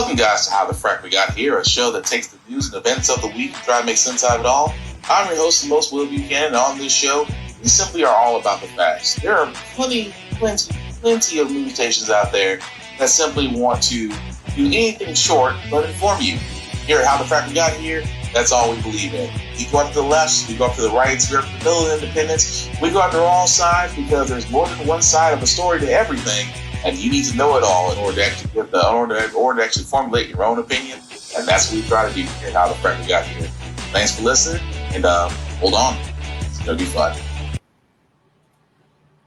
Welcome, guys, to How the Frack We Got Here, a show that takes the news and events of the week and try to make sense out of it all. I'm your host, the most Will Buchanan, and on this show, we simply are all about the facts. There are plenty of news stations out there that simply want to do anything short but inform you. Here at How the Frack We Got Here, that's all we believe in. We go up to the left, we go up to the right, we go up to the middle of independence. We go after all sides because there's more than one side of a story to everything, and you need to know it all in order to actually formulate your own opinion. And that's what we try to do here at How the Frack We Got Here. Thanks for listening, and hold on, it's gonna be fun.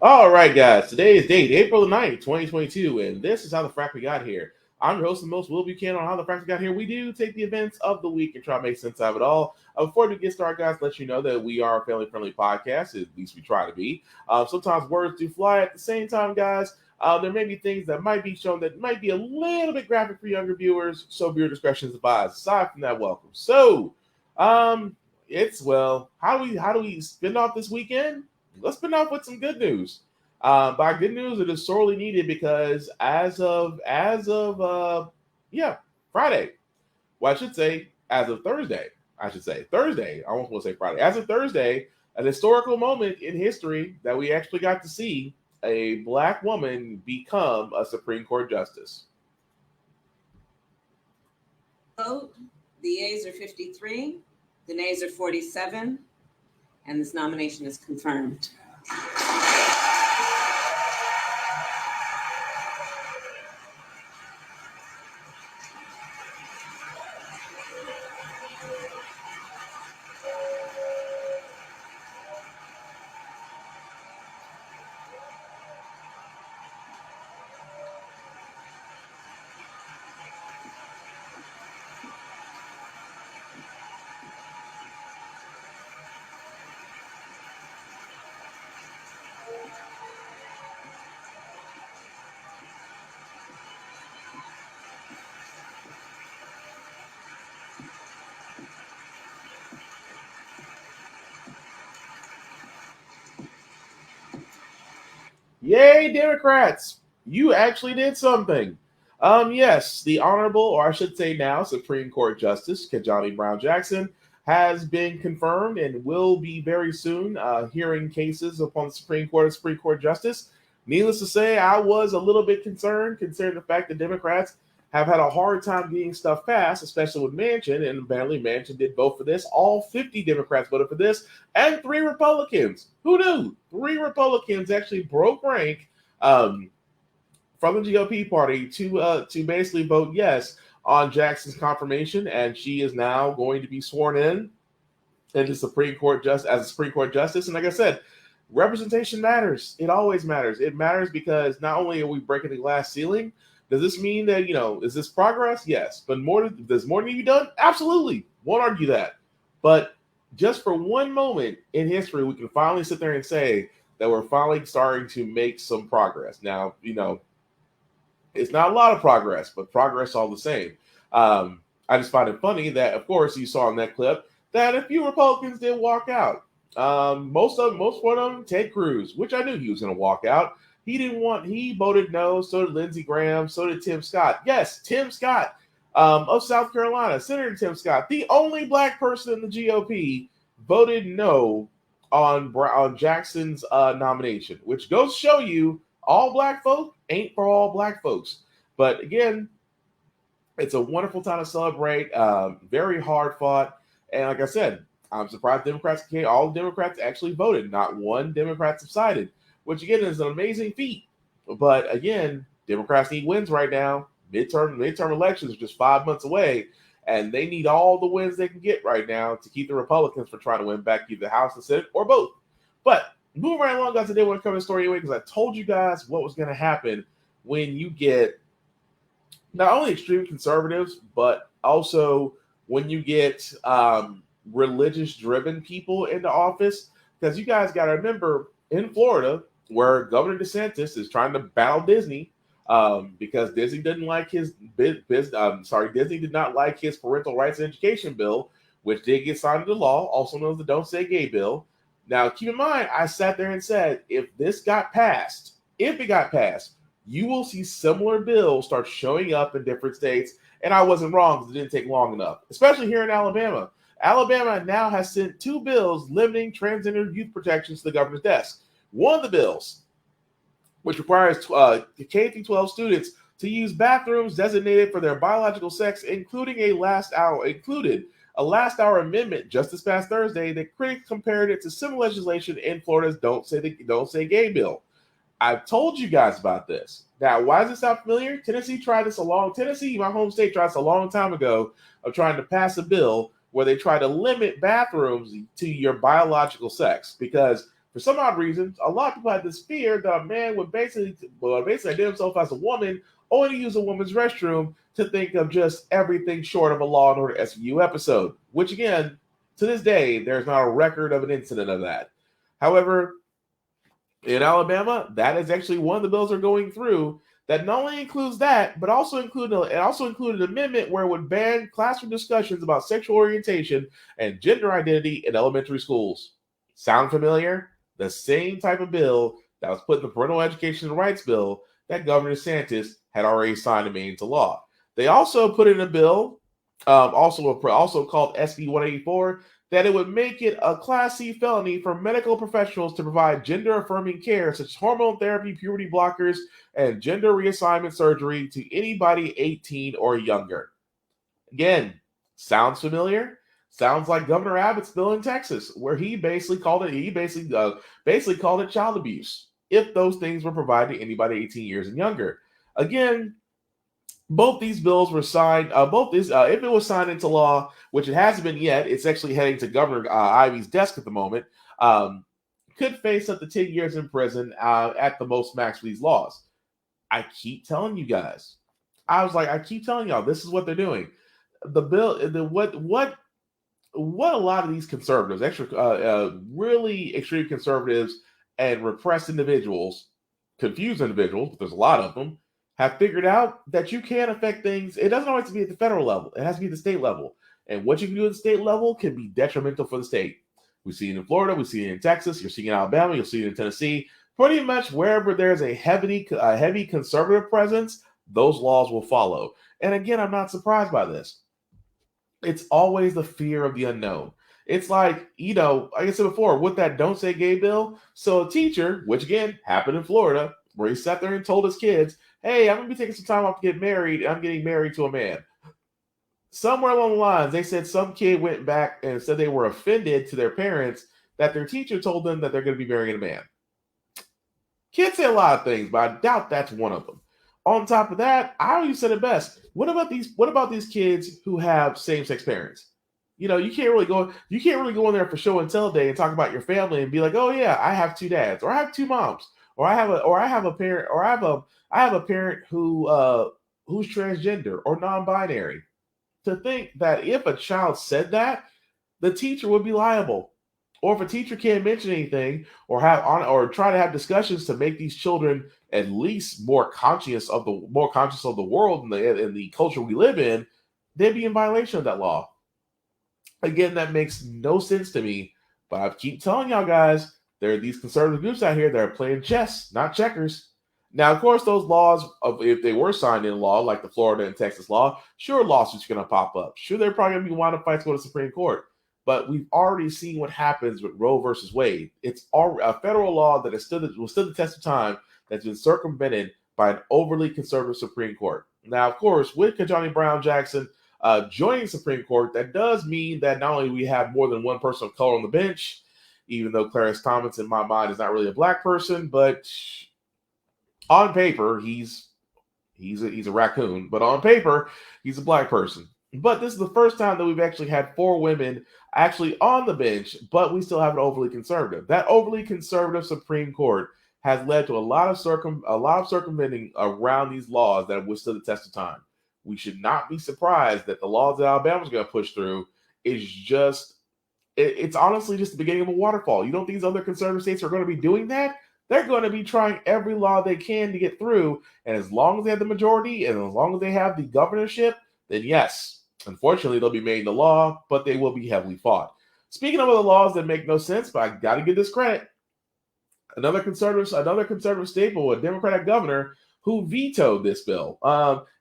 All right, guys. Today is date April 9th, 2022, and this is How the Frack We Got Here. I'm your host, the most Will Buchanan. On How the Frack We Got Here, we do take the events of the week and try to make sense out of it all. Before we get started, guys, let you know that we are a family-friendly podcast. At least we try to be. Sometimes words do fly. At the same time, guys, there may be things that might be shown that might be a little bit graphic for younger viewers, so viewer discretion is advised. Aside from that, welcome. So, how do we spin off this weekend? Let's spin off with some good news. By good news, it is sorely needed because as of Friday. Well, I should say as of Thursday. Thursday. I almost want to say Friday. As of Thursday, an historical moment in history that we actually got to see a Black woman become a Supreme Court justice. Vote. The yeas are 53. The nays are 47. And this nomination is confirmed. Yay, Democrats! You actually did something. Yes, the Honorable, or I should say now, Supreme Court Justice Ketanji Brown Jackson has been confirmed and will be very soon hearing cases upon the Supreme Court Justice. Needless to say, I was a little bit concerned considering the fact that Democrats have had a hard time getting stuff passed, especially with Manchin, and apparently Manchin did vote for this. All 50 Democrats voted for this, and 3 Republicans. Who knew? 3 Republicans actually broke rank from the GOP party to basically vote yes on Jackson's confirmation, and she is now going to be sworn in into Supreme Court as a Supreme Court justice. And like I said, representation matters. It always matters. It matters because not only are we breaking the glass ceiling, does this mean that, is this progress? Yes. But does more need to be done? Absolutely. Won't argue that. But just for one moment in history, we can finally sit there and say that we're finally starting to make some progress. Now, it's not a lot of progress, but progress all the same. I just find it funny that, of course, you saw in that clip that a few Republicans did walk out. Most of them, Ted Cruz, which I knew he was going to walk out. He voted no. So did Lindsey Graham. So did Tim Scott. Yes, Tim Scott of South Carolina, Senator Tim Scott, the only Black person in the GOP, voted no on Jackson's nomination, which goes to show you all Black folk ain't for all Black folks. But again, it's a wonderful time to celebrate. Very hard fought. And like I said, I'm surprised all the Democrats actually voted. Not one Democrat subsided, which again is an amazing feat. But again, Democrats need wins right now. Midterm elections are just 5 months away, and they need all the wins they can get right now to keep the Republicans from trying to win back either the House, the Senate, or both. But moving right along, guys, today I want to cover the story anyway because I told you guys what was going to happen when you get not only extreme conservatives, but also when you get religious-driven people into office. Because you guys got to remember, in Florida, where Governor DeSantis is trying to battle Disney because Disney didn't like Disney did not like his parental rights and education bill, which did get signed into law, also known as the Don't Say Gay bill. Now, keep in mind, I sat there and said, if it got passed, you will see similar bills start showing up in different states. And I wasn't wrong because it didn't take long enough, especially here in Alabama. Alabama now has sent 2 bills limiting transgender youth protections to the governor's desk. One of the bills, which requires K through 12 students to use bathrooms designated for their biological sex, included a last hour amendment just this past Thursday that critics compared it to similar legislation in Florida's Don't Say Gay bill. I've told you guys about this. Now, why does this sound familiar? Tennessee, my home state, tried this a long time ago of trying to pass a bill where they try to limit bathrooms to your biological sex, because for some odd reason, a lot of people had this fear that a man would basically identify himself as a woman, only use a woman's restroom to think of just everything short of a Law and Order SVU episode, which again, to this day, there's not a record of an incident of that. However, in Alabama, that is actually one of the bills they're going through that not only includes that, but also included an amendment where it would ban classroom discussions about sexual orientation and gender identity in elementary schools. Sound familiar? The same type of bill that was put in the Parental Education and Rights Bill that Governor DeSantis had already signed and made into law. They also put in a bill, also called SB 184, that it would make it a Class C felony for medical professionals to provide gender-affirming care such as hormone therapy, puberty blockers, and gender reassignment surgery to anybody 18 or younger. Again, sounds familiar? Sounds like Governor Abbott's bill in Texas, where he basically called it child abuse if those things were provided to anybody 18 years and younger. Again, both these bills were signed. If it was signed into law, which it hasn't been yet, it's actually heading to Governor Ivey's desk at the moment. Could face up to 10 years in prison at the most max for these laws. I keep telling you guys. I keep telling y'all, this is what they're doing. The bill, what a lot of these conservatives, really extreme conservatives and repressed individuals, confused individuals, but there's a lot of them, have figured out that you can affect things. It doesn't always have to be at the federal level. It has to be at the state level. And what you can do at the state level can be detrimental for the state. We see it in Florida. We see it in Texas. You're seeing it in Alabama. You'll see it in Tennessee. Pretty much wherever there's a heavy conservative presence, those laws will follow. And again, I'm not surprised by this. It's always the fear of the unknown. It's like, like I said before, with that Don't Say Gay bill. So a teacher, which again happened in Florida, where he sat there and told his kids, hey, I'm going to be taking some time off to get married. I'm getting married to a man. Somewhere along the lines, they said some kid went back and said they were offended to their parents that their teacher told them that they're going to be marrying a man. Kids say a lot of things, but I doubt that's one of them. On top of that, I already said it best. What about these kids who have same-sex parents? You can't really go in there for show and tell day and talk about your family and be like, oh yeah, I have 2 dads, or I have 2 moms, or I have a parent who's transgender or non-binary. To think that if a child said that, the teacher would be liable. Or if a teacher can't mention anything or try to have discussions to make these children at least more conscious of the world and the culture we live in, they'd be in violation of that law. Again, that makes no sense to me, but I keep telling y'all guys, there are these conservative groups out here that are playing chess, not checkers. Now, of course, those laws, if they were signed into law, like the Florida and Texas law, sure, lawsuits are going to pop up. Sure, they're probably going to be wind-up fights go to the Supreme Court. But we've already seen what happens with Roe versus Wade. It's a federal law that will stood the test of time that's been circumvented by an overly conservative Supreme Court. Now, of course, with Ketanji Brown Jackson joining the Supreme Court, that does mean that not only we have more than one person of color on the bench, even though Clarence Thomas, in my mind, is not really a black person, but on paper, he's a raccoon. But on paper, he's a black person. But this is the first time that we've actually had 4 women actually on the bench, but we still have an overly conservative. That overly conservative Supreme Court has led to a lot of circumventing around these laws that have withstood the test of time. We should not be surprised that the laws that Alabama's going to push through is it's honestly just the beginning of a waterfall. You don't think these other conservative states are going to be doing that? They're going to be trying every law they can to get through, and as long as they have the majority and as long as they have the governorship, then yes, unfortunately, they'll be made into law, but they will be heavily fought. Speaking of other laws that make no sense, but I got to give this credit. Another conservative staple, a Democratic governor, who vetoed this bill.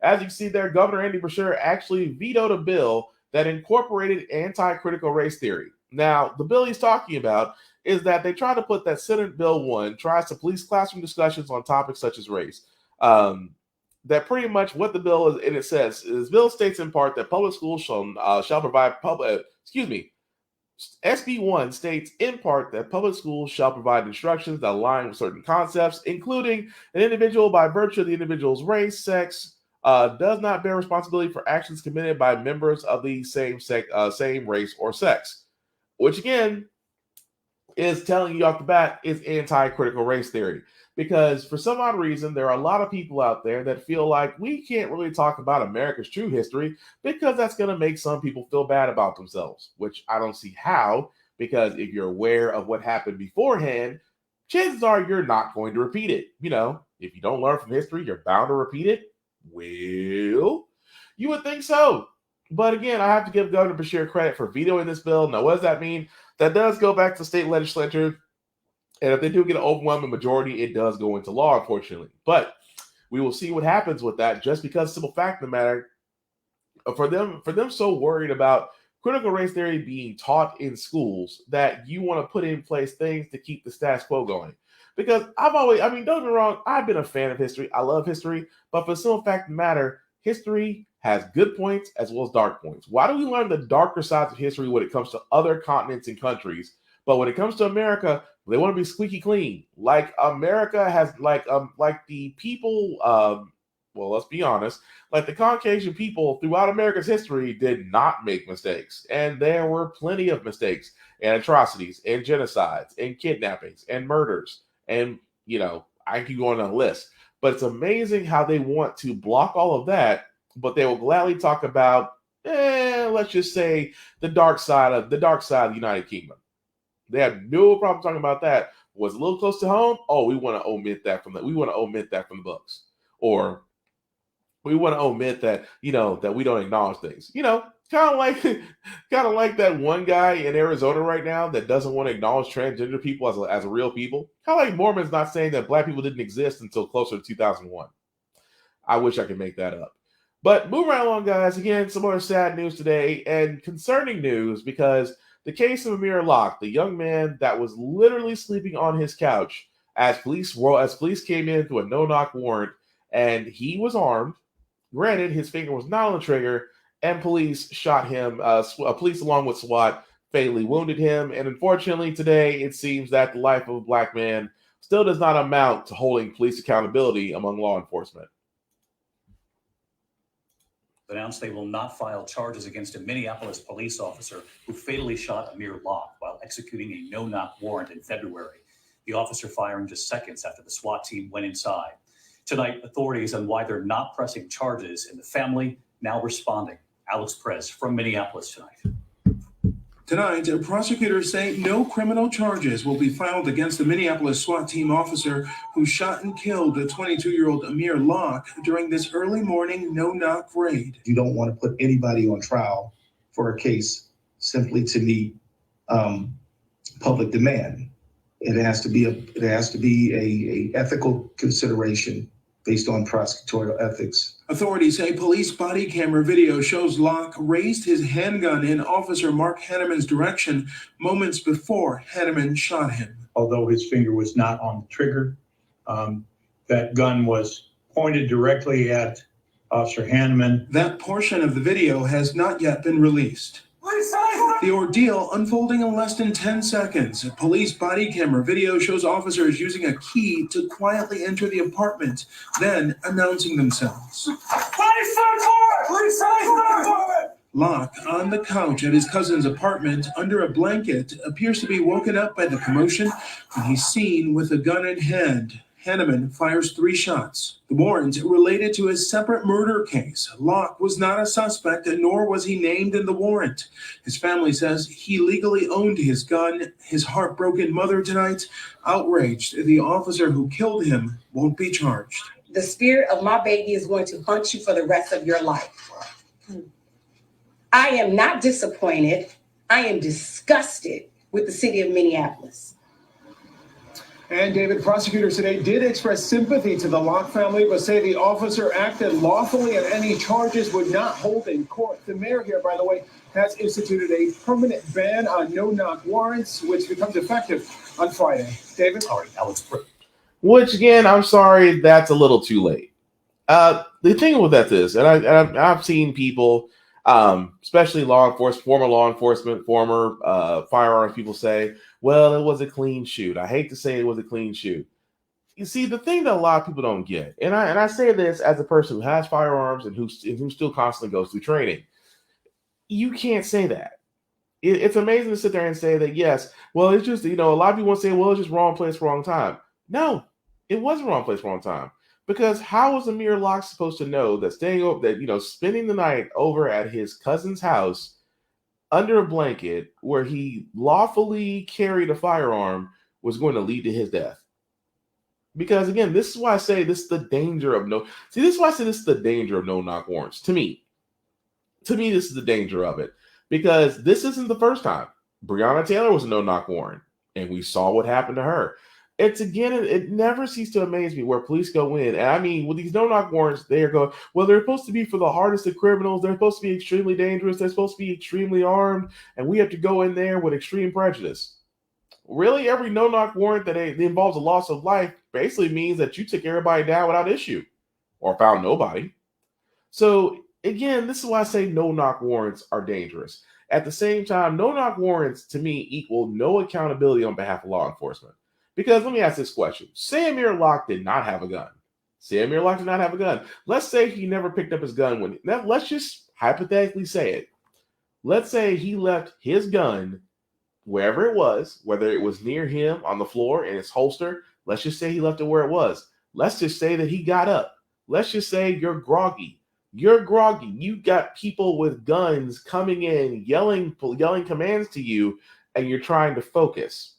As you can see there, Governor Andy Beshear actually vetoed a bill that incorporated anti-critical race theory. Now, the bill he's talking about is that they try to put that Senate Bill 1 tries to police classroom discussions on topics such as race. That pretty much what the bill is, and it says, this bill states in part that public schools shall provide SB 1 states in part that public schools shall provide instructions that align with certain concepts, including an individual by virtue of the individual's race, sex, does not bear responsibility for actions committed by members of the same race or sex, which again is telling you off the bat is anti-critical race theory. Because for some odd reason, there are a lot of people out there that feel like we can't really talk about America's true history because that's going to make some people feel bad about themselves, which I don't see how, because if you're aware of what happened beforehand, chances are you're not going to repeat it. You know, if you don't learn from history, you're bound to repeat it. Well, you would think so. But again, I have to give Governor Beshear credit for vetoing this bill. Now, what does that mean? That does go back to state legislature. And if they do get an overwhelming majority, it does go into law, unfortunately. But we will see what happens with that, just because simple fact of the matter, for them so worried about critical race theory being taught in schools that you want to put in place things to keep the status quo going. Because don't get me wrong, I've been a fan of history. I love history. But for the simple fact of the matter, history has good points as well as dark points. Why do we learn the darker sides of history when it comes to other continents and countries? But when it comes to America, they want to be squeaky clean. Like America has, like the people, well, let's be honest, like the Caucasian people throughout America's history did not make mistakes. And there were plenty of mistakes and atrocities and genocides and kidnappings and murders. And, you know, I can keep going on a list. But it's amazing how they want to block all of that, but they will gladly talk about, let's just say, the dark side of the United Kingdom. They have no problem talking about that. Was a little close to home? Oh, we want to omit that from the books. Or we want to omit that, that we don't acknowledge things. Kind of like that one guy in Arizona right now that doesn't want to acknowledge transgender people as a real people. Kind of like Mormons not saying that black people didn't exist until closer to 2001. I wish I could make that up. But moving right along, guys, again, some more sad news today and concerning news, because the case of Amir Locke, the young man that was literally sleeping on his couch as police came in through a no-knock warrant, and he was armed. Granted, his finger was not on the trigger, and police shot him. Police, along with SWAT, fatally wounded him. And unfortunately, today, it seems that the life of a black man still does not amount to holding police accountability among law enforcement. Announced they will not file charges against a Minneapolis police officer who fatally shot Amir Locke while executing a no-knock warrant in February. The officer firing just seconds after the SWAT team went inside. Tonight, authorities on why they're not pressing charges, and the family now responding. Alex Perez from Minneapolis tonight. Tonight, prosecutors say no criminal charges will be filed against the Minneapolis SWAT team officer who shot and killed the 22-year-old Amir Locke during this early morning no-knock raid. You don't want to put anybody on trial for a case simply to meet public demand. It has to be a ethical consideration based on prosecutorial ethics. Authorities say police body camera video shows Locke raised his handgun in Officer Mark Hanneman's direction moments before Hanneman shot him. Although his finger was not on the trigger, that gun was pointed directly at Officer Hanneman. That portion of the video has not yet been released. The ordeal unfolding in less than 10 seconds. A police body camera video shows officers using a key to quietly enter the apartment, then announcing themselves. Locke, on the couch at his cousin's apartment under a blanket, appears to be woken up by the commotion when he's seen with a gun in hand. Hanneman fires 3 shots. The warrant related to a separate murder case. Locke was not a suspect, nor was he named in the warrant. His family says he legally owned his gun. His heartbroken mother tonight, outraged the officer who killed him, won't be charged. The spirit of my baby is going to haunt you for the rest of your life. I am not disappointed. I am disgusted with the city of Minneapolis. And David, prosecutors today did express sympathy to the Locke family, but say the officer acted lawfully and any charges would not hold in court. The mayor here, by the way, has instituted a permanent ban on no-knock warrants, which becomes effective on Friday. David? All right, Alex. Which, again, I'm sorry, that's a little too late. The thing with that is, and I've seen people, especially former law enforcement, former firearms people say, well, it was a clean shoot. I hate to say it was a clean shoot. You see, the thing that a lot of people don't get, and I say this as a person who has firearms and who still constantly goes through training, you can't say that. It's amazing to sit there and say that, yes, well, it's just, a lot of people want to say, well, it's just wrong place, wrong time. No, it wasn't wrong place, wrong time. Because how was Amir Locke supposed to know that spending the night over at his cousin's house under a blanket where he lawfully carried a firearm was going to lead to his death? Because again, this is why I say this is the danger of no-knock warrants. To me, this is the danger of it. Because this isn't the first time. Breonna Taylor was a no-knock warrant, and we saw what happened to her. It never ceases to amaze me where police go in, and I mean, with these no-knock warrants, they're supposed to be for the hardest of criminals. They're supposed to be extremely dangerous. They're supposed to be extremely armed, and we have to go in there with extreme prejudice. Really, every no-knock warrant that involves a loss of life basically means that you took everybody down without issue, or found nobody. So again, this is why I say no-knock warrants are dangerous. At the same time, no-knock warrants to me equal no accountability on behalf of law enforcement. Because let me ask this question. Say Amir Locke did not have a gun. Let's say he never picked up his gun let's just hypothetically say it. Let's say he left his gun wherever it was, whether it was near him on the floor in his holster. Let's just say he left it where it was. Let's just say that he got up. Let's just say you're groggy. You got people with guns coming in, yelling commands to you, and you're trying to focus.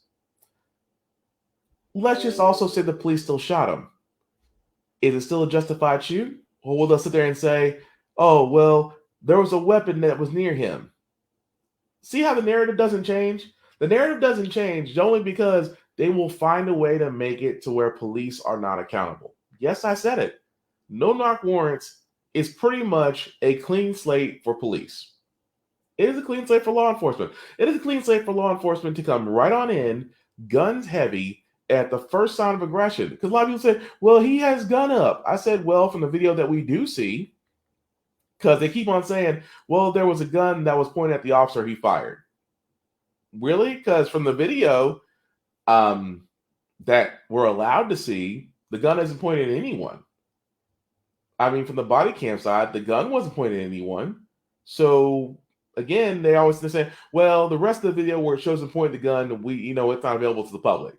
Let's just also say the police still shot him. Is it still a justified shoot? Or will they sit there and say, oh, well, there was a weapon that was near him? See how the narrative doesn't change? The narrative doesn't change only because they will find a way to make it to where police are not accountable. Yes, I said it. No-knock warrants is pretty much a clean slate for police. It is a clean slate for law enforcement. It is a clean slate for law enforcement to come right on in, guns heavy, at the first sign of aggression. Because a lot of people say, well, he has gun up. I said, well, from the video that we do see, because they keep on saying, well, there was a gun that was pointed at the officer he fired. Really? Because from the video that we're allowed to see, the gun isn't pointed at anyone. I mean, from the body cam side, the gun wasn't pointed at anyone. So again, they always say, well, the rest of the video where it shows him pointing the gun, it's not available to the public.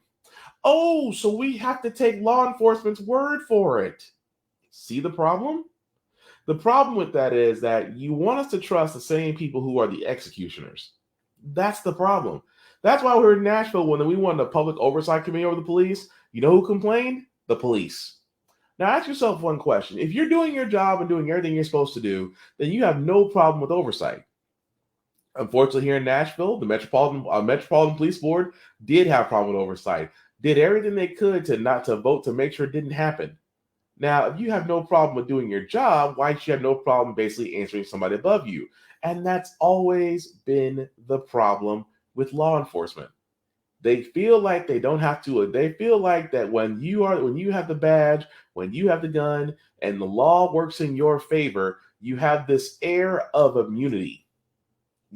Oh, so we have to take law enforcement's word for it. See the problem? The problem with that is that you want us to trust the same people who are the executioners. That's the problem. That's why we were in Nashville when we wanted a public oversight committee over the police. You know who complained? The police. Now ask yourself one question. If you're doing your job and doing everything you're supposed to do, then you have no problem with oversight. Unfortunately, here in Nashville, the Metropolitan Police Board did have a problem with oversight. Did everything they could to vote to make sure it didn't happen. Now, if you have no problem with doing your job, why should you have no problem basically answering somebody above you? And that's always been the problem with law enforcement. They feel like they don't have to. They feel like that when you have the badge, when you have the gun, and the law works in your favor, you have this air of immunity.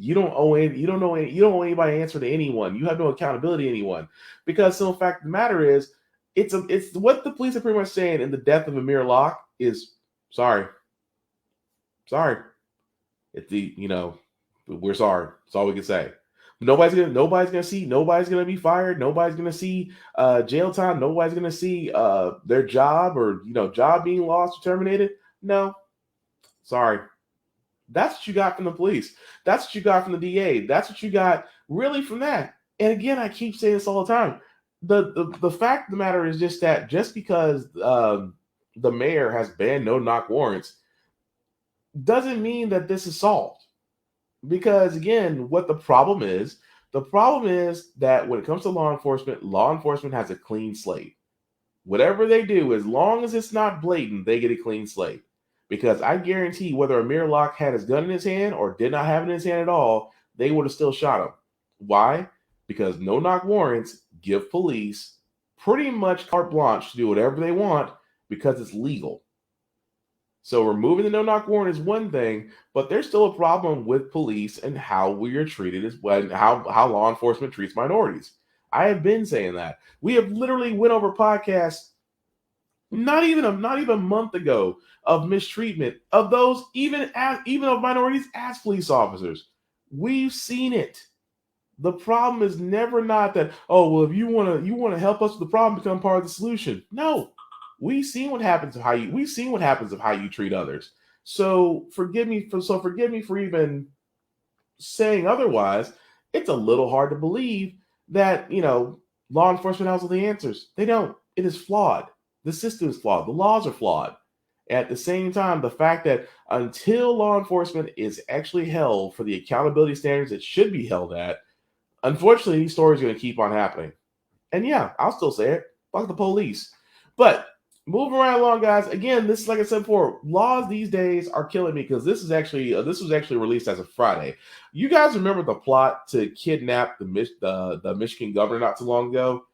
You don't owe anybody to answer to anyone. You have no accountability to anyone. Because the fact of the matter is, it's what the police are pretty much saying in the death of Amir Locke is sorry. We're sorry. That's all we can say. Nobody's gonna be fired. Nobody's gonna see jail time. Nobody's gonna see their job or job being lost or terminated. No, sorry. That's what you got from the police. That's what you got from the DA. That's what you got really from that. And again, I keep saying this all the time. The fact of the matter is just that just because the mayor has banned no-knock warrants doesn't mean that this is solved. Because again, what the problem is The problem is that when it comes to law enforcement has a clean slate. Whatever they do, as long as it's not blatant, they get a clean slate. Because I guarantee whether Amir Locke had his gun in his hand or did not have it in his hand at all, they would have still shot him. Why? Because no knock warrants give police pretty much carte blanche to do whatever they want because it's legal. So removing the no knock warrant is one thing, but there's still a problem with police and how we are treated as well, and how law enforcement treats minorities. I have been saying that. We have literally went over podcasts not even a month ago of mistreatment of those even of minorities as police officers. We've seen it. The problem is never not that, oh, well, if you want to help us with the problem, become part of the solution. No. We've seen what happens of how you treat others. So forgive me for even saying otherwise. It's a little hard to believe that, law enforcement has all the answers. They don't. It is flawed. The system is flawed. The laws are flawed. At the same time, the fact that until law enforcement is actually held for the accountability standards it should be held at, unfortunately, these stories are going to keep on happening. And yeah, I'll still say it. Fuck the police. But moving right along, guys. Again, this is, like I said before, laws these days are killing me because this was actually released as of Friday. You guys remember the plot to kidnap the Michigan governor not too long ago?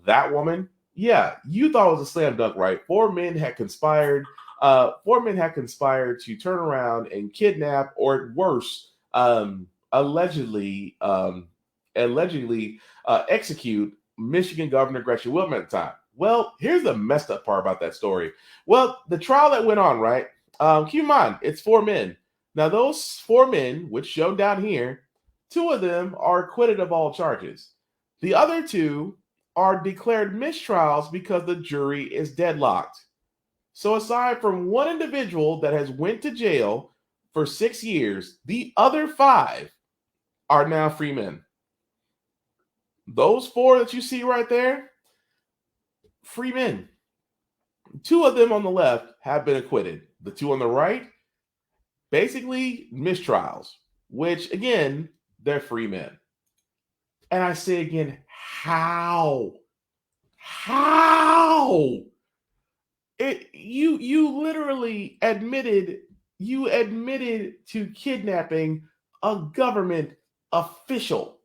That woman? Yeah, you thought it was a slam dunk, right? 4 men had conspired. 4 men had conspired to turn around and kidnap, or at worst, allegedly execute Michigan Governor Gretchen Whitmer at the time. Well, here's the messed up part about that story. Well, the trial that went on, right? Keep in mind, it's 4 men. Now, those 4 men, which shown down here, 2 of them are acquitted of all charges. The other 2 are declared mistrials because the jury is deadlocked. So aside from 1 individual that has went to jail for 6 years, the other 5 are now free men. Those 4 that you see right there, free men. 2 of them on the left have been acquitted. The 2 on the right, basically mistrials, which again, they're free men. And I say again, how? You literally admitted to kidnapping a government official.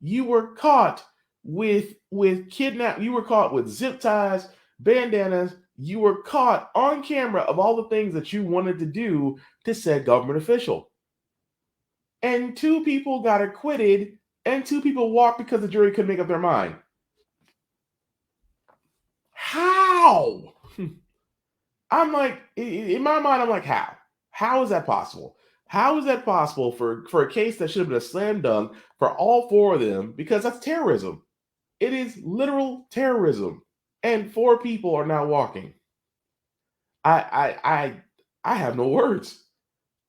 You were caught with You were caught with zip ties, bandanas. You were caught on camera of all the things that you wanted to do to said government official. And 2 people got acquitted, and 2 people walked because the jury couldn't make up their mind. How? I'm like, in my mind, I'm like, how? How is that possible? How is that possible for a case that should have been a slam dunk for all 4 of them? Because that's terrorism. It is literal terrorism. And 4 people are now walking. I have no words.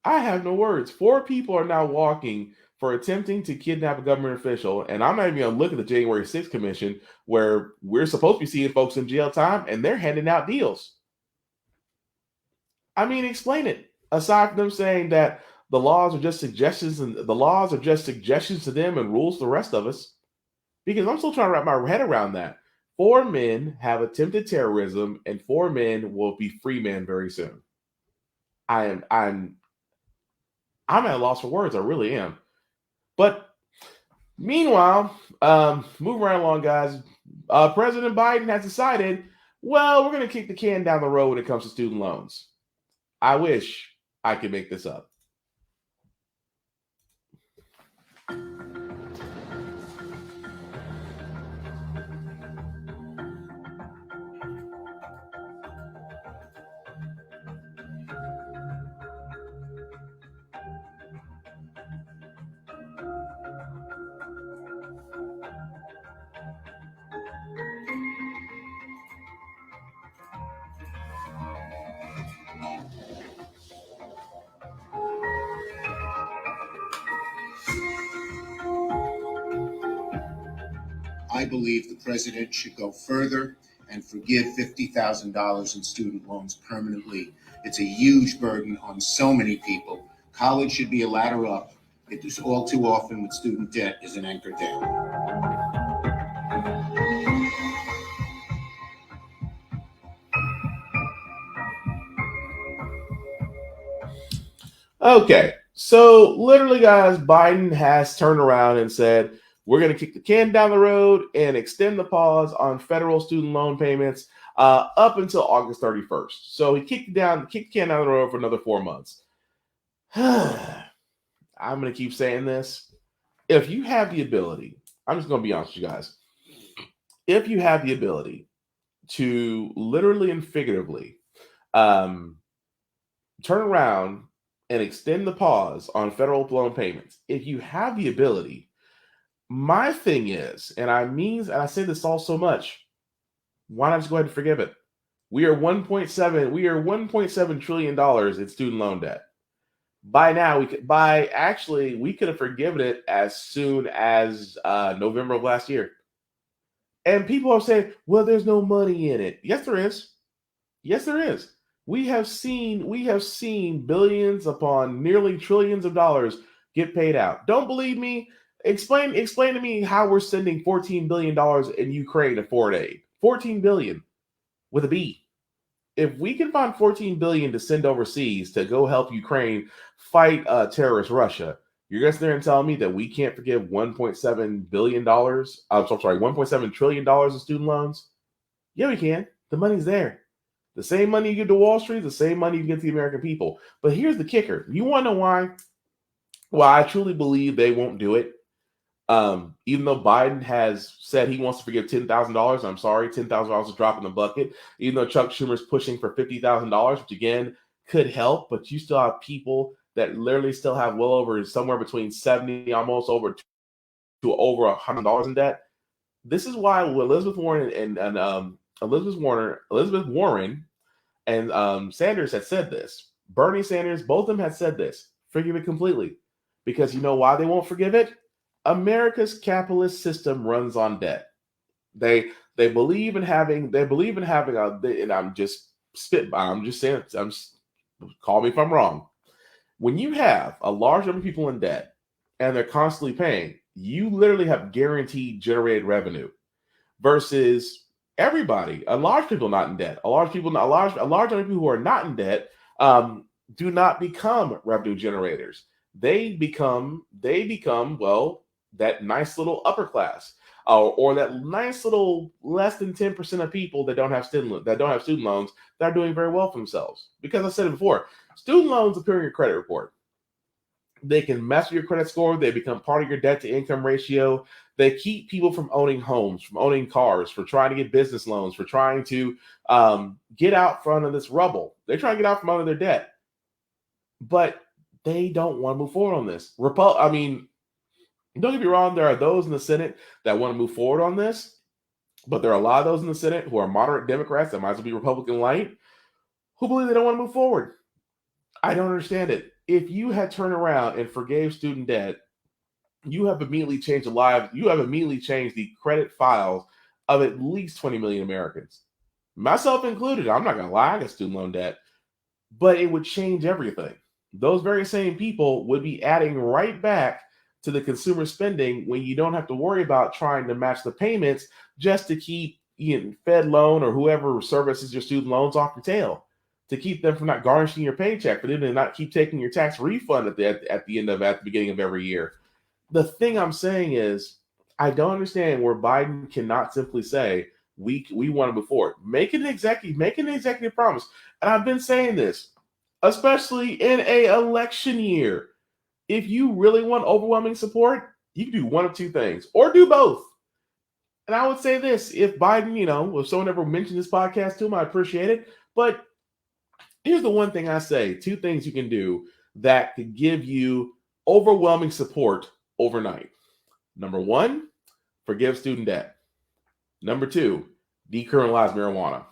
I have no words. 4 people are now walking for attempting to kidnap a government official. And I'm not even going to look at the January 6th commission where we're supposed to be seeing folks in jail time and they're handing out deals. I mean, explain it. Aside from them saying that the laws are just suggestions to them and rules to the rest of us. Because I'm still trying to wrap my head around that. 4 men have attempted terrorism and 4 men will be free men very soon. I'm at a loss for words. I really am. But meanwhile, moving right along, guys, President Biden has decided, well, we're going to kick the can down the road when it comes to student loans. I wish I could make this up. I believe the president should go further and forgive $50,000 in student loans permanently. It's a huge burden on so many people. College should be a ladder up. It is all too often with student debt is an anchor down. Okay, so literally, guys, Biden has turned around and said, we're going to kick the can down the road and extend the pause on federal student loan payments up until August 31st. So he kicked the can down the road for another 4 months. I'm going to keep saying this. If you have the ability, I'm just going to be honest with you guys. If you have the ability to literally and figuratively turn around and extend the pause on federal loan payments, if you have the ability, my thing is, and I say this all so much, why not just go ahead and forgive it? We are $1.7 trillion in student loan debt. By now, we could have forgiven it as soon as November of last year. And people are saying, well, there's no money in it. Yes, there is. Yes, there is. We have seen billions upon nearly trillions of dollars get paid out. Don't believe me? Explain to me how we're sending $14 billion in Ukraine to foreign aid. $14 billion with a B. If we can find $14 billion to send overseas to go help Ukraine fight terrorist Russia, you're going to sit there and tell me that we can't forgive $1.7 billion? $1.7 trillion in student loans? Yeah, we can. The money's there. The same money you give to Wall Street, the same money you give to the American people. But here's the kicker. You want to know why? Well, I truly believe they won't do it. Even though Biden has said he wants to forgive $10,000, I'm sorry, $10,000 is a drop in the bucket. Even though Chuck Schumer's pushing for $50,000, which again could help, but you still have people that literally still have well over somewhere between 70, almost over to over $100 in debt. This is why Elizabeth Warren and Sanders had said this. Bernie Sanders, both of them had said this. Forgive it completely, because you know why they won't forgive it? America's capitalist system runs on debt. They believe in having and I'm just saying, call me if I'm wrong. When you have a large number of people in debt and they're constantly paying, you literally have guaranteed generated revenue versus everybody, a large people not in debt. A large number of people who are not in debt do not become revenue generators. They become well, that nice little upper class, or that nice little less than 10% of people that don't have student loans that are doing very well for themselves. Because I said it before, student loans appear in your credit report. They can mess with your credit score. They become part of your debt to income ratio. They keep people from owning homes, from owning cars, for trying to get business loans, for trying to get out front of this rubble. They try to get out from under their debt, but they don't want to move forward on this. Don't get me wrong, there are those in the Senate that want to move forward on this, but there are a lot of those in the Senate who are moderate Democrats that might as well be Republican light, who believe they don't want to move forward. I don't understand it. If you had turned around and forgave student debt, you have immediately changed the credit files of at least 20 million Americans. Myself included. I'm not going to lie, I got student loan debt, but it would change everything. Those very same people would be adding right back to the consumer spending when you don't have to worry about trying to match the payments just to keep Fed loan or whoever services your student loans off your tail, to keep them from not garnishing your paycheck, for them to not keep taking your tax refund at the beginning of every year. The thing I'm saying is, I don't understand where Biden cannot simply say we want to move forward. Make an executive promise. And I've been saying this, especially in an election year. If you really want overwhelming support, you can do one of two things, or do both. And I would say this: if Biden, if someone ever mentioned this podcast to him, I appreciate it. But here's the one thing I say: two things you can do that could give you overwhelming support overnight. Number one, forgive student debt. Number two, decriminalize marijuana.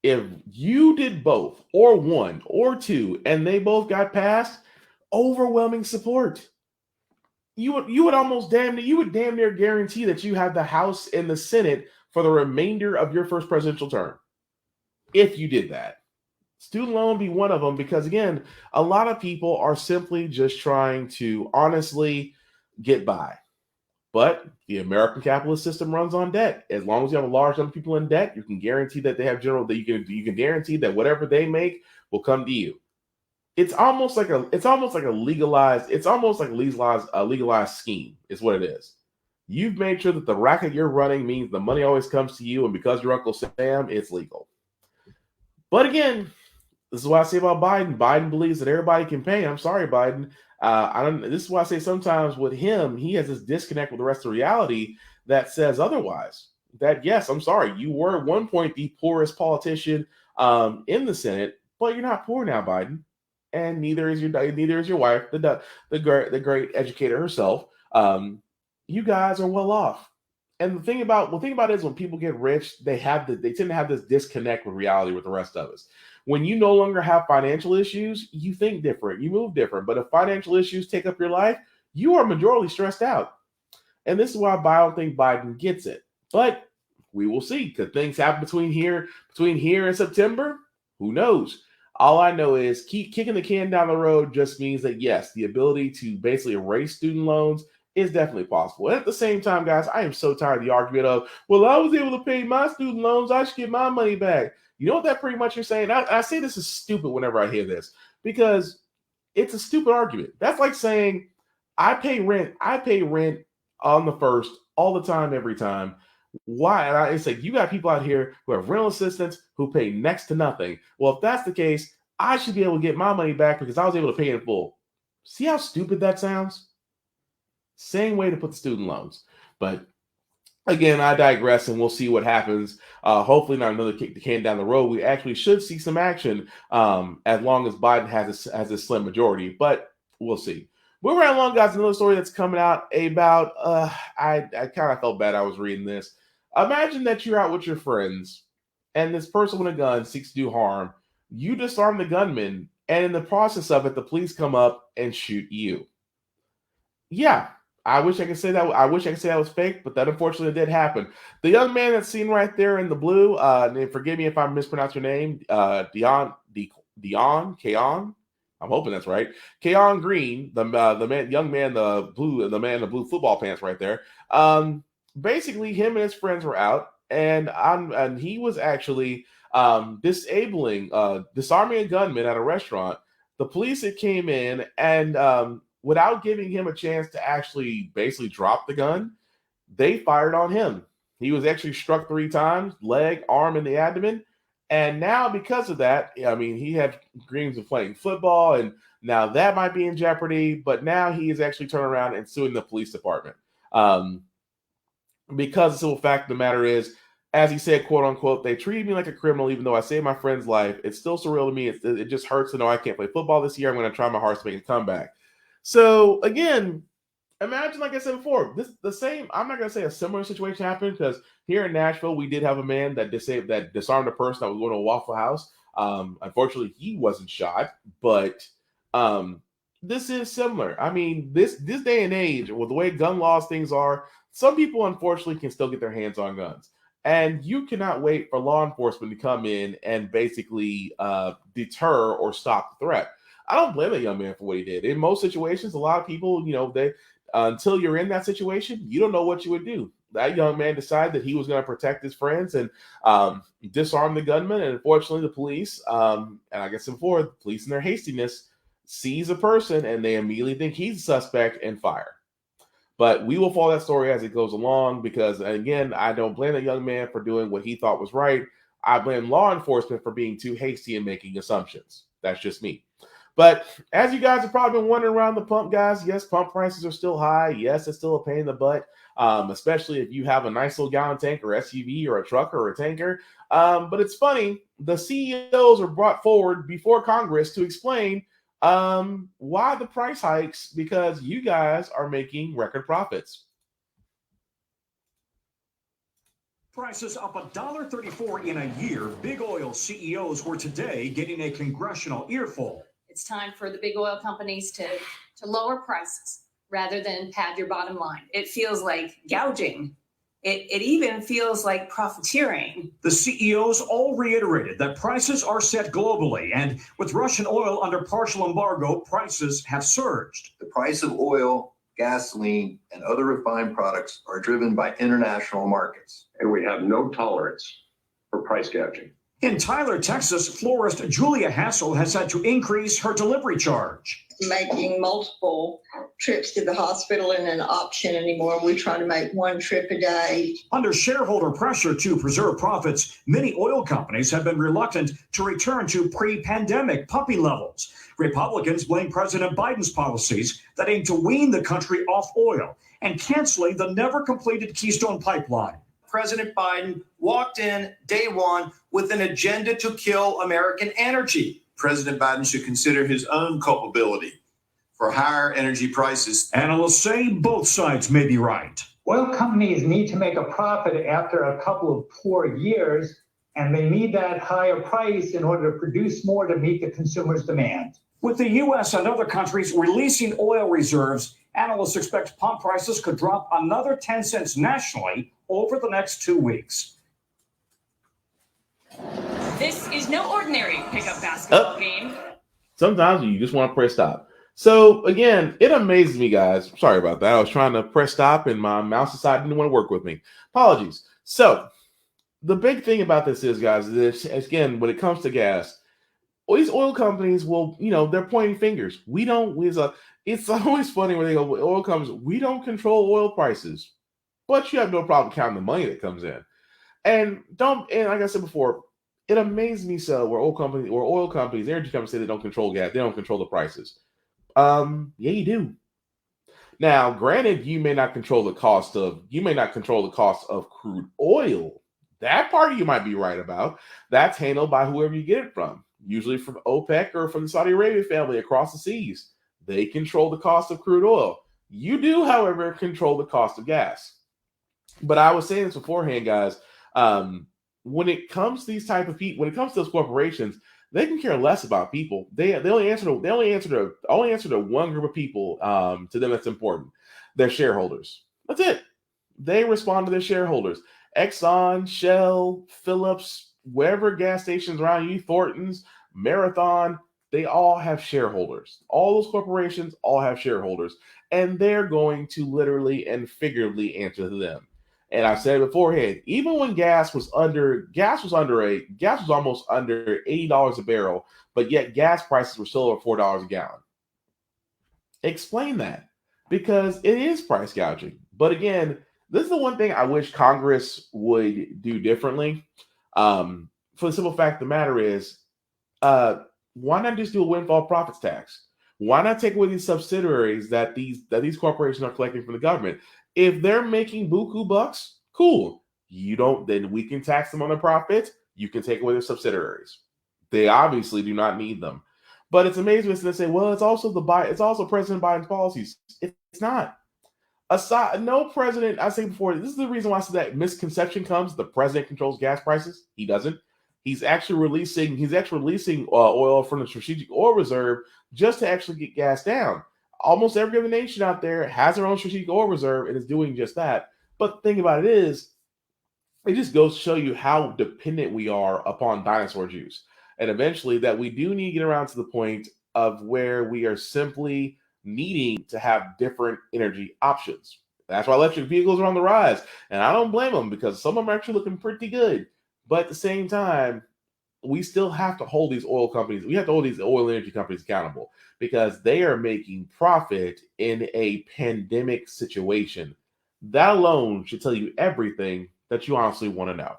If you did both, or one, or two, and they both got passed, overwhelming support. You would damn near guarantee that you have the House and the Senate for the remainder of your first presidential term. If you did that. Student loan be one of them because, again, a lot of people are simply just trying to honestly get by. But the American capitalist system runs on debt. As long as you have a large number of people in debt, you can guarantee that they have general that you can guarantee that whatever they make will come to you. It's almost like a legalized scheme is what it is. You've made sure that the racket you're running means the money always comes to you, and because you're Uncle Sam, it's legal. But again, this is what I say about Biden. Biden believes that everybody can pay. I'm sorry, Biden. This is why I say sometimes with him, he has this disconnect with the rest of reality that says otherwise. That yes, I'm sorry, you were at one point the poorest politician in the Senate, but you're not poor now, Biden, and neither is your wife, the great educator herself. You guys are well off. And the thing about it is when people get rich, they tend to have this disconnect with reality with the rest of us. When you no longer have financial issues, you think different, you move different. But if financial issues take up your life, you are majorly stressed out. And this is why I don't think Biden gets it. But we will see. Could things happen between here and September? Who knows? All I know is keep kicking the can down the road just means that, yes, the ability to basically erase student loans is definitely possible. And at the same time, guys, I am so tired of the argument of, well, I was able to pay my student loans, I should get my money back. You know what that pretty much you're saying? I say this is stupid whenever I hear this because it's a stupid argument. That's like saying I pay rent on the first all the time, every time. Why? And it's like you got people out here who have rental assistance who pay next to nothing. Well, if that's the case, I should be able to get my money back because I was able to pay in full. See how stupid that sounds? Same way to put the student loans. But again, I digress, and we'll see what happens. Hopefully, not another kick the can down the road. We actually should see some action as long as Biden has a slim majority, but we'll see. Moving right along, guys, another story that's coming out about, I kind of felt bad I was reading this. Imagine that you're out with your friends, and this person with a gun seeks to do harm. You disarm the gunman, and in the process of it, the police come up and shoot you. Yeah. I wish I could say that. I wish I could say that was fake, but that unfortunately did happen. The young man that's seen right there in the blue, and forgive me if I mispronounce your name, Keon. I'm hoping that's right. Keon Green, the young man, the man in the blue football pants right there. Basically, him and his friends were out, and he was actually disarming a gunman at a restaurant. The police had came in and without giving him a chance to actually basically drop the gun, they fired on him. He was actually struck 3 times, leg, arm, and the abdomen. And now because of that, I mean, he had dreams of playing football, and now that might be in jeopardy, but now he is actually turning around and suing the police department. Because the simple fact of the matter is, as he said, quote unquote, they treated me like a criminal, even though I saved my friend's life. It's still surreal to me. It just hurts to know I can't play football this year. I'm going to try my hardest to make a comeback. So again, imagine, like I said before, I'm not gonna say a similar situation happened because here in Nashville we did have a man that disarmed a person that was going to a Waffle House. Unfortunately, he wasn't shot, but this is similar. I mean, this day and age, with the way gun laws things are, some people unfortunately can still get their hands on guns, and you cannot wait for law enforcement to come in and basically deter or stop the threat. I don't blame that young man for what he did. In most situations, a lot of people, they until you're in that situation, you don't know what you would do. That young man decided that he was going to protect his friends and disarm the gunman. And unfortunately, the police, and I guess before, the police in their hastiness sees a person and they immediately think he's a suspect and fire. But we will follow that story as it goes along because, again, I don't blame that young man for doing what he thought was right. I blame law enforcement for being too hasty and making assumptions. That's just me. But as you guys have probably been wondering around the pump, guys, yes, pump prices are still high. Yes, it's still a pain in the butt, especially if you have a nice little gallon tank or SUV or a truck or a tanker. But it's funny, the CEOs are brought forward before Congress to explain why the price hikes, because you guys are making record profits. Prices up $1.34 in a year. Big oil CEOs were today getting a congressional earful. It's time for the big oil companies to lower prices rather than pad your bottom line. It feels like gouging It even feels like profiteering. The CEOs all reiterated that prices are set globally, and with Russian oil under partial embargo, prices have surged. The price of oil, gasoline, and other refined products are driven by international markets. And we have no tolerance for price gouging. In Tyler, Texas, florist Julia Hassel has had to increase her delivery charge. Making multiple trips to the hospital isn't an option anymore. We try to make one trip a day. Under shareholder pressure to preserve profits, many oil companies have been reluctant to return to pre-pandemic puppy levels. Republicans blame President Biden's policies that aim to wean the country off oil and canceling the never-completed Keystone Pipeline. President Biden walked in day one with an agenda to kill American energy. President Biden should consider his own culpability for higher energy prices. Analysts say both sides may be right. Oil companies need to make a profit after a couple of poor years, and they need that higher price in order to produce more to meet the consumer's demand. With the U.S. and other countries releasing oil reserves, analysts expect pump prices could drop another 10 cents nationally over the next 2 weeks. This is no ordinary pickup basketball game. Sometimes you just want to press stop. So again, it amazes me, guys. Sorry about that. I was trying to press stop and my mouse decided didn't want to work with me. Apologies. So the big thing about this is, guys, this again, when it comes to gas, these oil companies will, they're pointing fingers. It's always funny when they go, oil companies, we don't control oil prices, but you have no problem counting the money that comes in. And like I said before, it amazes me so where oil companies, energy companies say they don't control gas, they don't control the prices. Yeah, you do. Now, granted, you may not control the cost of crude oil. That part you might be right about. That's handled by whoever you get it from, usually from OPEC or from the Saudi Arabia family across the seas. They control the cost of crude oil. You do, however, control the cost of gas. But I was saying this beforehand, guys. When it comes to these type of people, when it comes to those corporations, they can care less about people. They only answer to one group of people. To them, that's important. Their shareholders. That's it. They respond to their shareholders. Exxon, Shell, Phillips, wherever gas stations around you, Thornton's, Marathon, they all have shareholders. All those corporations all have shareholders, and they're going to literally and figuratively answer to them. And I said beforehand, even when gas was almost under $80 a barrel, but yet gas prices were still over $4 a gallon. Explain that, because it is price gouging. But again, this is the one thing I wish Congress would do differently. For the simple fact of the matter is, why not just do a windfall profits tax? Why not take away these subsidiaries that these corporations are collecting from the government? If they're making buku bucks, cool. Then we can tax them on their profits. You can take away their subsidiaries. They obviously do not need them. But it's amazing to say, well, it's also President Biden's policies. It's not. No president, I say before, this is the reason why I said that misconception comes. The president controls gas prices. He doesn't. He's actually releasing oil from the strategic oil reserve just to actually get gas down. Almost every other nation out there has their own strategic oil reserve and is doing just that. But the thing about it is, it just goes to show you how dependent we are upon dinosaur juice. And eventually that we do need to get around to the point of where we are simply needing to have different energy options. That's why electric vehicles are on the rise. And I don't blame them, because some of them are actually looking pretty good. But at the same time, we still have to hold these oil companies, we have to hold these oil energy companies accountable, because they are making profit in a pandemic situation. That alone should tell you everything that you honestly want to know.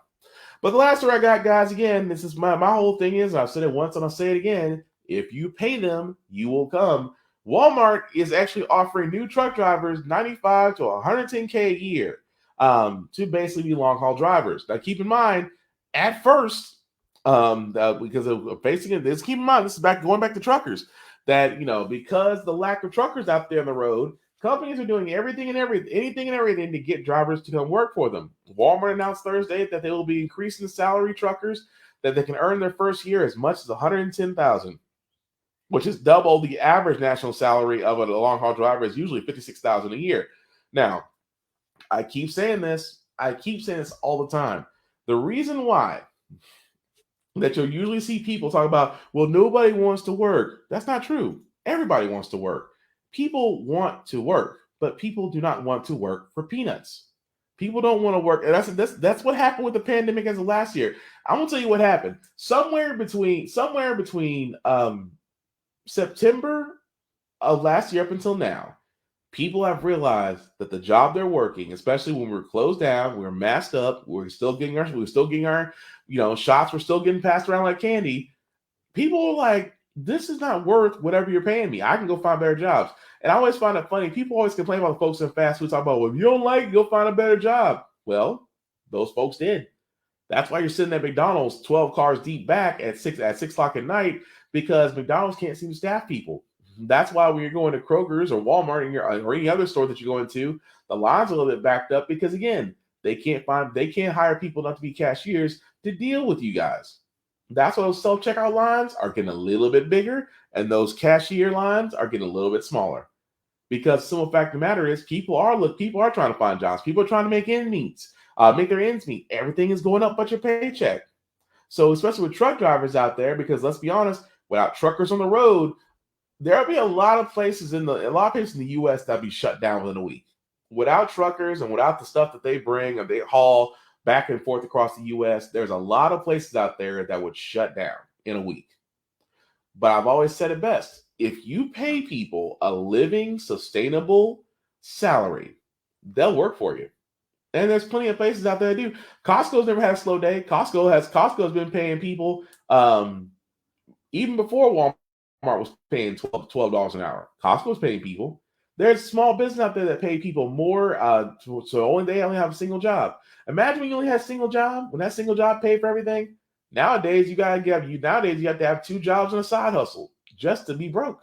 But the last one I got, guys, again, this is my whole thing is, I've said it once and I'll say it again, if you pay them, you will come. Walmart is actually offering new truck drivers $95 to $110K a year to basically be long-haul drivers. Now, keep in mind, at first, because of facing this, keep in mind, this is going back to truckers, that, because the lack of truckers out there on the road, companies are doing anything and everything to get drivers to come work for them. Walmart announced Thursday that they will be increasing the salary truckers, that they can earn their first year as much as $110,000, which is double the average national salary of a long-haul driver, is usually $56,000 a year. Now, I keep saying this, I keep saying this all the time. The reason why that you'll usually see people talk about, well, nobody wants to work. That's not true. Everybody wants to work. People want to work, but people do not want to work for peanuts. People don't want to work. And that's what happened with the pandemic as of last year. I'm gonna tell you what happened. Somewhere between September of last year up until now, people have realized that the job they're working, especially when we're closed down, we're masked up, we're still getting our shots, we're still getting passed around like candy. People are like, this is not worth whatever you're paying me. I can go find better jobs. And I always find it funny. People always complain about the folks in fast food, talk about, well, if you don't like it, go find a better job. Well, those folks did. That's why you're sitting at McDonald's 12 cars deep back at 6 o'clock at night, because McDonald's can't seem to staff people. That's why when you're going to Kroger's or Walmart or any other store that you're going to, the lines are a little bit backed up because, again, they can't hire people not to be cashiers to deal with you guys. That's why those self-checkout lines are getting a little bit bigger, and those cashier lines are getting a little bit smaller. Because the simple fact of the matter is, people are trying to find jobs. People are trying to make their ends meet. Everything is going up but your paycheck. So especially with truck drivers out there, because let's be honest, without truckers on the road, there'll be a lot of places in the U.S. that'll be shut down within a week. Without truckers and without the stuff that they bring and they haul back and forth across the U.S., there's a lot of places out there that would shut down in a week. But I've always said it best. If you pay people a living, sustainable salary, they'll work for you. And there's plenty of places out there that do. Costco's never had a slow day. Costco's been paying people, even before Walmart was paying $12 an hour. Costco's paying people. There's small business out there that pay people more, so they only have a single job. Imagine when you only had a single job, when that single job paid for everything. Nowadays, you have to have two jobs and a side hustle just to be broke.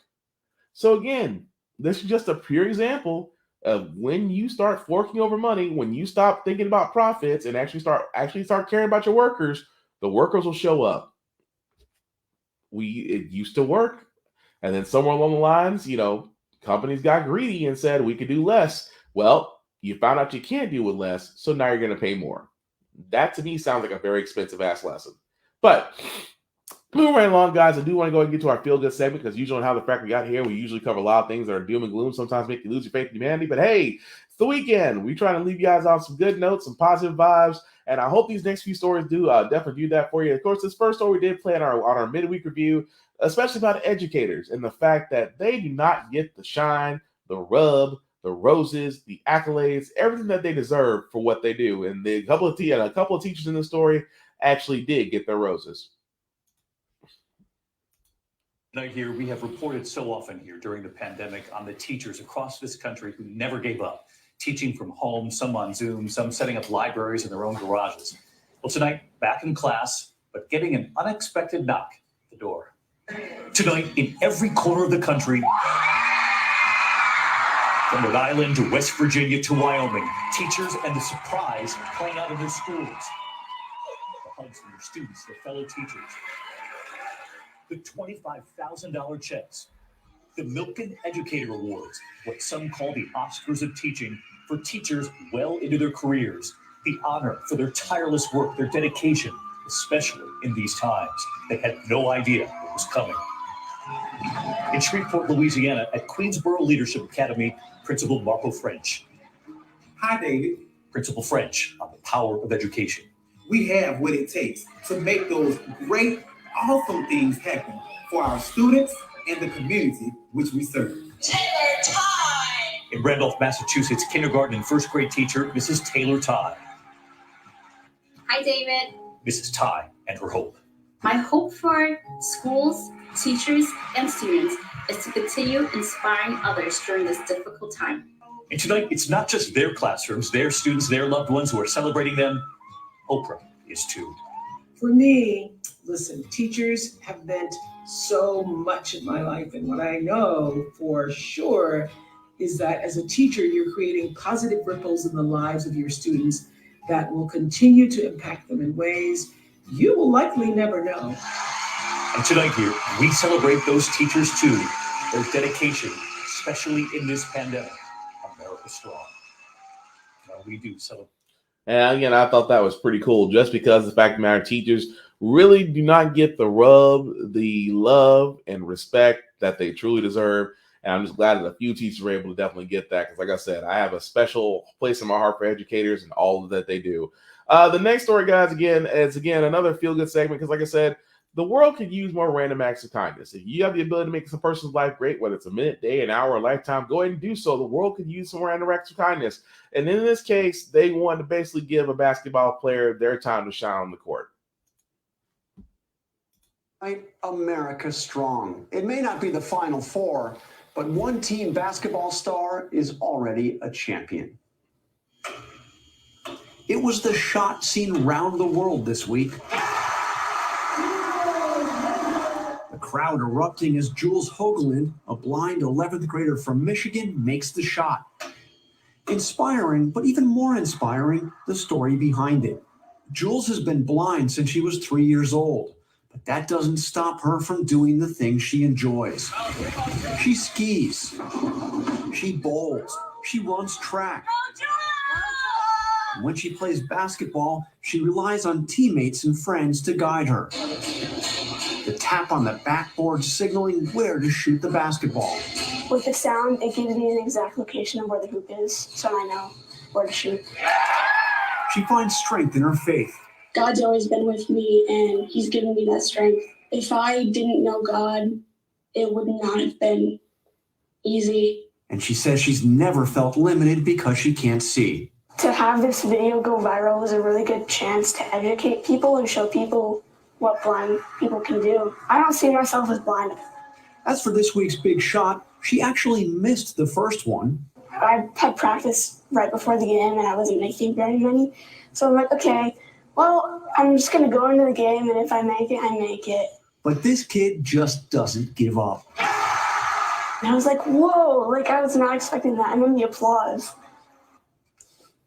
So again, this is just a pure example of when you start forking over money, when you stop thinking about profits and actually start caring about your workers, the workers will show up. It used to work, and then somewhere along the lines, companies got greedy and said we could do less. Well, you found out you can't do with less, so now you're going to pay more. That to me sounds like a very expensive ass lesson. But moving right along, guys, I do want to go ahead and get to our feel good segment, because usually on How the Frack we got here, we usually cover a lot of things that are doom and gloom, sometimes make you lose your faith in humanity. But hey, it's the weekend. We try to leave you guys on some good notes, some positive vibes, and I hope these next few stories do definitely do that for you. Of course, this first story we did play on our midweek review, especially about educators and the fact that they do not get the shine, the rub, the roses, the accolades, everything that they deserve for what they do. And a couple of teachers in the story actually did get their roses. Tonight here, we have reported so often here during the pandemic on the teachers across this country who never gave up, teaching from home, some on Zoom, some setting up libraries in their own garages. Well, tonight, back in class, but getting an unexpected knock at the door. Tonight, in every corner of the country, from Rhode Island to West Virginia to Wyoming, teachers and the surprise playing out in their schools. The hugs from their students, their fellow teachers. The $25,000 checks. The Milken Educator Awards, what some call the Oscars of teaching, for teachers well into their careers. The honor for their tireless work, their dedication, especially in these times. They had no idea what was coming. In Shreveport, Louisiana, at Queensboro Leadership Academy, Principal Marco French. Hi, David. Principal French on the power of education. We have what it takes to make those great, awesome things happen for our students and the community which we serve. Taylor Todd. In Randolph, Massachusetts, kindergarten and first grade teacher, Mrs. Taylor Todd. Hi, David. Mrs. Ty and her hope. My hope for schools, teachers, and students is to continue inspiring others during this difficult time. And tonight, it's not just their classrooms, their students, their loved ones who are celebrating them. Oprah is too. For me, listen, teachers have meant so much in my life. And what I know for sure is that as a teacher, you're creating positive ripples in the lives of your students that will continue to impact them in ways you will likely never know. And tonight here, we celebrate those teachers too, their dedication, especially in this pandemic. America strong. Now we do celebrate. And again, I thought that was pretty cool just because the fact of the matter, teachers really do not get the rub, the love, and respect that they truly deserve. And I'm just glad that a few teachers were able to definitely get that because, like I said, I have a special place in my heart for educators and all that they do. The next story, guys, is another feel-good segment because, like I said, the world could use more random acts of kindness. If you have the ability to make some person's life great, whether it's a minute, day, an hour, or lifetime, go ahead and do so. The world could use some random acts of kindness. And in this case, they wanted to basically give a basketball player their time to shine on the court. America strong. It may not be the Final Four, but one team basketball star is already a champion. It was the shot seen round the world this week. The crowd erupting as Jules Hoagland, a blind 11th grader from Michigan, makes the shot. Inspiring, but even more inspiring, the story behind it. Jules has been blind since she was 3 years old, but that doesn't stop her from doing the things she enjoys. She skis, she bowls, she runs track. When she plays basketball, she relies on teammates and friends to guide her. The tap on the backboard signaling where to shoot the basketball. With the sound, it gives me an exact location of where the hoop is, so I know where to shoot. She finds strength in her faith. God's always been with me, and he's given me that strength. If I didn't know God, it would not have been easy. And she says she's never felt limited because she can't see. To have this video go viral was a really good chance to educate people and show people what blind people can do. I don't see myself as blind. As for this week's big shot, she actually missed the first one. I had practice right before the game and I wasn't making very many. So I'm like, okay, well, I'm just going to go into the game and if I make it, I make it. But this kid just doesn't give up. And I was like, whoa, like I was not expecting that. And then the applause.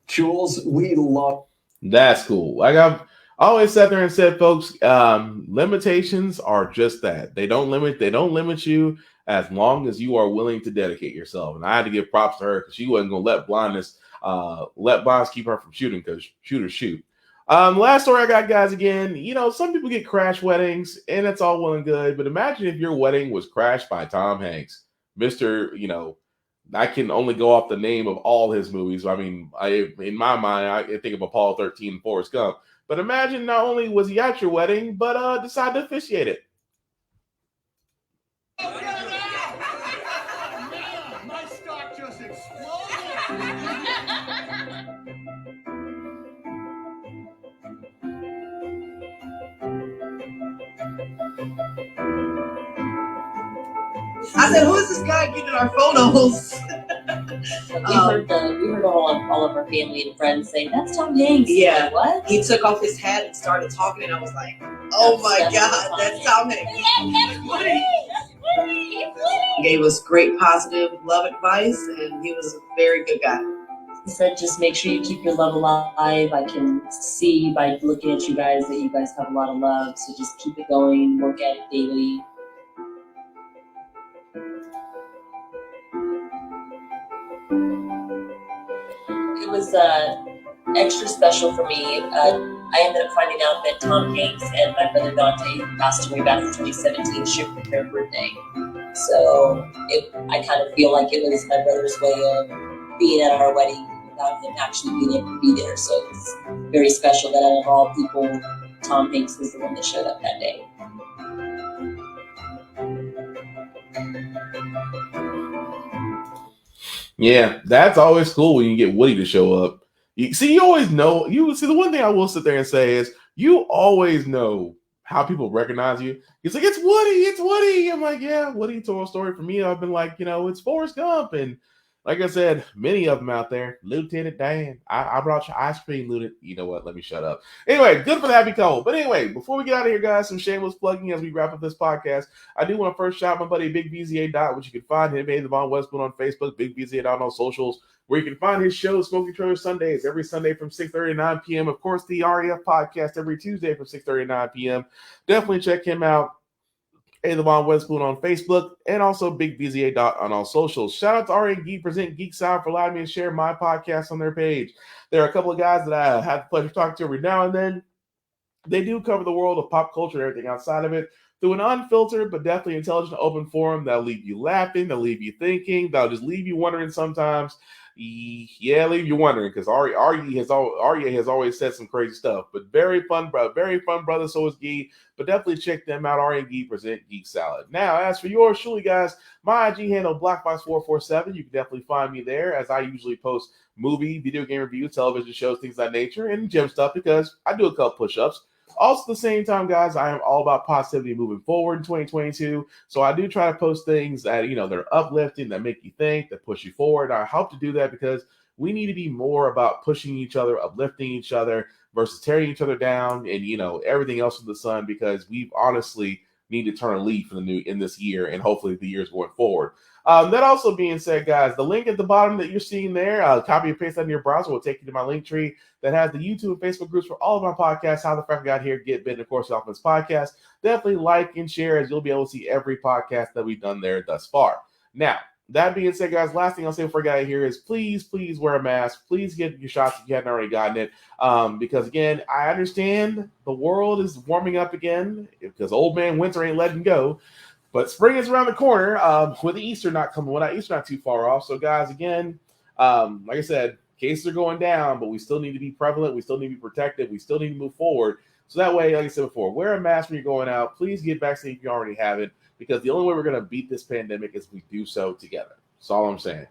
Jules, we love. That's cool. Like I've always sat there and said, folks, limitations are just that. They don't limit you as long as you are willing to dedicate yourself. And I had to give props to her because she wasn't going to let blindness keep her from shooting because shooters shoot. Last story I got, guys, again, some people get crash weddings and it's all well and good, but imagine if your wedding was crashed by Tom Hanks, I can only go off the name of all his movies. I mean, in my mind, I think of Apollo 13 and Forrest Gump. But imagine not only was he at your wedding, but decided to officiate it. My stock just exploded. I said, who is this guy getting our photos? We heard all of our family and friends say, that's Tom Hanks. Yeah. Like, what? He took off his hat and started talking, and I was like, oh my God, that's Tom Hanks. He gave us great positive love advice, and he was a very good guy. He said, just make sure you keep your love alive. I can see by looking at you guys that you guys have a lot of love, so just keep it going, work at it daily. It was extra special for me. I ended up finding out that Tom Hanks and my brother Dante passed away back in 2017, shared their birthday. So I kind of feel like it was my brother's way of being at our wedding without him actually being able to be there. So it's very special that out of all people, Tom Hanks was the one that showed up that day. Yeah, that's always cool when you get Woody to show up. You always know. The one thing I will sit there and say is you always know how people recognize you. It's like, it's Woody. I'm like, yeah, Woody told a story for me. I've been like, it's Forrest Gump. And like I said, many of them out there. Lieutenant Dan, I brought you ice cream, Lieutenant. You know what? Let me shut up. Anyway, good for the happy couple. But anyway, before we get out of here, guys, some shameless plugging as we wrap up this podcast. I do want to first shout out my buddy Big VZA Dot, which you can find him, Devon Westwood on Facebook, Big VZA Dot on socials, where you can find his show, Smoking Trailer Sundays, every Sunday from 6:30 to 9 p.m. Of course, the REF podcast every Tuesday from 6:30 to 9 p.m. Definitely check him out. Hey, the Von Witherspoon on Facebook, and also Big BZA Dot on all socials. Shout out to RA Geek Present Geek Sound for allowing me to share my podcast on their page. There are a couple of guys that I have the pleasure of talking to every now and then. They do cover the world of pop culture and everything outside of it through an unfiltered but definitely intelligent open forum that'll leave you laughing, that'll leave you thinking, that'll just leave you wondering sometimes. Yeah, leave you wondering, because Arya has always said some crazy stuff. But very fun brother, so is Gee. But definitely check them out. Arya and Gee present Geek Salad. Now, as for yours truly, guys, my IG handle BlackBox447. You can definitely find me there, as I usually post movie, video game reviews, television shows, things of that nature, and gym stuff, because I do a couple push-ups. Also, at the same time, guys, I am all about positivity moving forward in 2022. So I do try to post things that, they're uplifting, that make you think, that push you forward. I hope to do that because we need to be more about pushing each other, uplifting each other versus tearing each other down and, everything else in the sun, because we honestly need to turn a leaf in this year and hopefully the years going forward. That also being said, guys, the link at the bottom that you're seeing there, copy and paste that in your browser will take you to my link tree that has the YouTube and Facebook groups for all of my podcasts, How the Frack Got Here, Get Bit, and of course, Offense Podcast. Definitely like and share, as you'll be able to see every podcast that we've done there thus far. Now, that being said, guys, last thing I'll say before I get out of here is please wear a mask. Please get your shots if you haven't already gotten it. Because, again, I understand the world is warming up again because old man winter ain't letting go. But spring is around the corner with Easter not coming. Well, Easter not too far off. So, guys, again, like I said, cases are going down, but we still need to be prevalent. We still need to be protected. We still need to move forward. So that way, like I said before, wear a mask when you're going out. Please get vaccinated if you already have it, because the only way we're going to beat this pandemic is if we do so together. That's all I'm saying.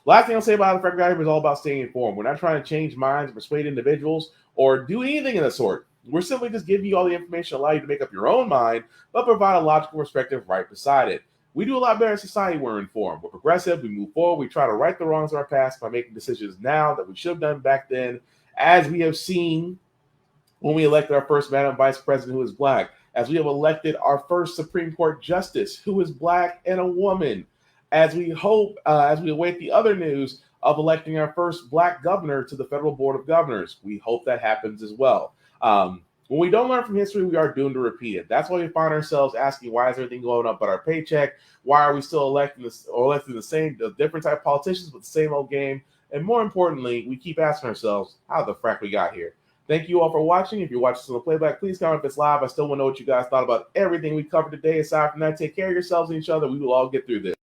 Last thing I'll say about the Frack Guy is all about staying informed. We're not trying to change minds, persuade individuals, or do anything of the sort. We're simply just giving you all the information, allow you to make up your own mind, but provide a logical perspective right beside it. We do a lot better in society when we're informed. We're progressive. We move forward. We try to right the wrongs of our past by making decisions now that we should have done back then, as we have seen when we elected our first Madam Vice President who is Black, as we have elected our first Supreme Court Justice who is Black and a woman, as we await the other news of electing our first Black governor to the Federal Board of Governors. We hope that happens as well. When we don't learn from history, we are doomed to repeat it. That's why we find ourselves asking, why is everything going up but our paycheck? Why are we still electing the different type of politicians with the same old game? And more importantly, we keep asking ourselves, how the frack we got here? Thank you all for watching. If you're watching this on the playback, please comment if it's live. I still want to know what you guys thought about everything we covered today. Aside from that, take care of yourselves and each other. We will all get through this.